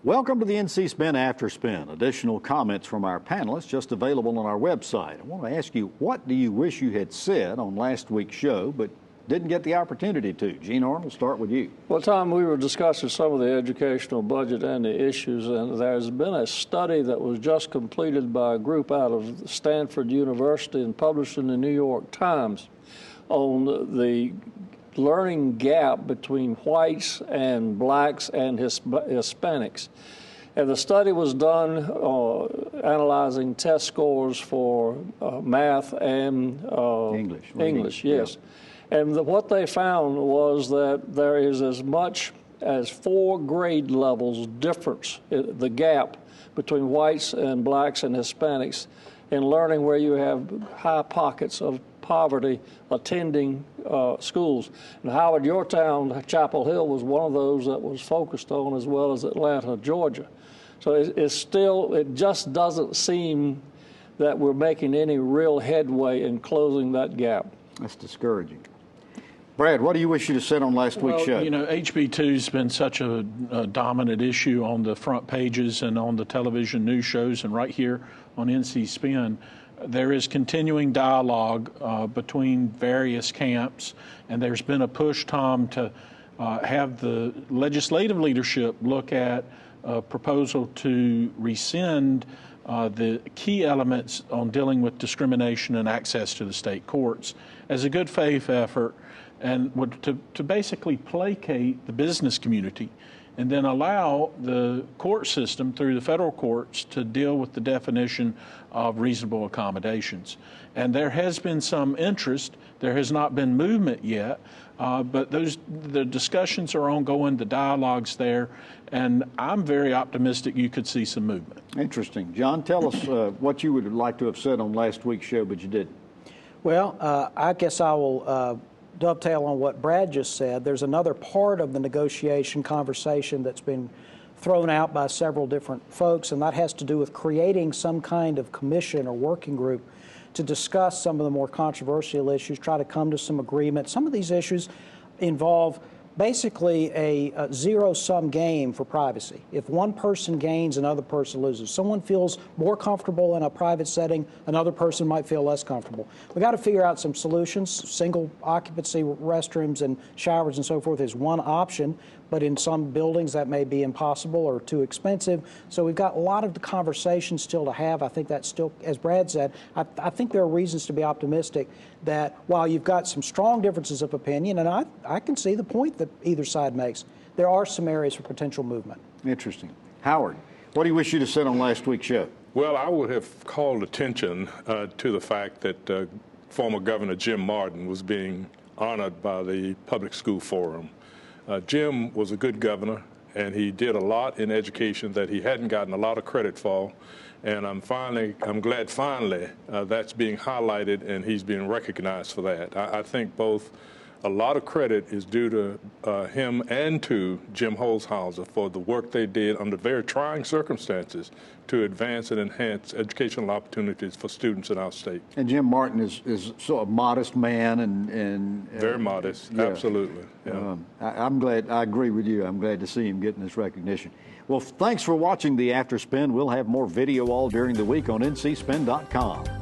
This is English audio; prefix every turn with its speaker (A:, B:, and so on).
A: Welcome to the NC Spin After Spin. Additional comments from our panelists just available on our website. I want to ask you, what do you wish you had said on last week's show but didn't get the opportunity to? Gene Arnold, we'll start with you.
B: Well, Tom, we were discussing some of the educational budget and the issues, and there's been a study that was just completed by a group out of Stanford University and published in the New York Times on the learning gap between whites and blacks and Hispanics. And the study was done analyzing test scores for math and English, yes. Yeah. And what they found was that there is as much as 4 grade levels difference, the gap between whites and blacks and Hispanics in learning, where you have high pockets of poverty attending schools. And Howard, your town, Chapel Hill, was one of those that was focused on, as well as Atlanta, Georgia. So it just doesn't seem that we're making any real headway in closing that gap.
A: That's discouraging. Brad, what do you wish you had said on last week's show?
C: You know, HB2's been such a dominant issue on the front pages and on the television news shows, and right here on NC Spin. There is continuing dialogue between various camps, and there's been a push, Tom, to have the legislative leadership look at a proposal to rescind the key elements on dealing with discrimination and access to the state courts as a good faith effort, and to basically placate the business community and then allow the court system through the federal courts to deal with the definition of reasonable accommodations. And there has been some interest. There has not been movement yet, but the discussions are ongoing, the dialogue's there, and I'm very optimistic you could see some movement.
A: Interesting. John, tell us what you would like to have said on last week's show, but you didn't.
D: Well, I guess I will dovetail on what Brad just said. There's another part of the negotiation conversation that's been thrown out by several different folks, and that has to do with creating some kind of commission or working group to discuss some of the more controversial issues, try to come to some agreement. Some of these issues involve basically a zero-sum game for privacy. If one person gains, another person loses. Someone feels more comfortable in a private setting, another person might feel less comfortable. We've got to figure out some solutions. Single occupancy restrooms and showers and so forth is one option, but in some buildings that may be impossible or too expensive. So we've got a lot of the conversation still to have. I think that's still, as Brad said, I think there are reasons to be optimistic that while you've got some strong differences of opinion, and I can see the point that either side makes, there are some areas for potential movement.
A: Interesting. Howard, what do you wish you'd have said on last week's show?
E: Well, I would have called attention to the fact that former Governor Jim Martin was being honored by the Public School Forum. Jim was a good governor, and he did a lot in education that he hadn't gotten a lot of credit for. And I'm glad finally that's being highlighted and he's being recognized for that. I think a lot of credit is due to him and to Jim Holzhauser for the work they did under very trying circumstances to advance and enhance educational opportunities for students in our state.
A: And Jim Martin is sort of a modest man and
E: very modest, yeah. Absolutely. Yeah.
A: I'm glad, I agree with you. I'm glad to see him getting this recognition. Well, thanks for watching the After Spin. We'll have more video all during the week on ncspin.com.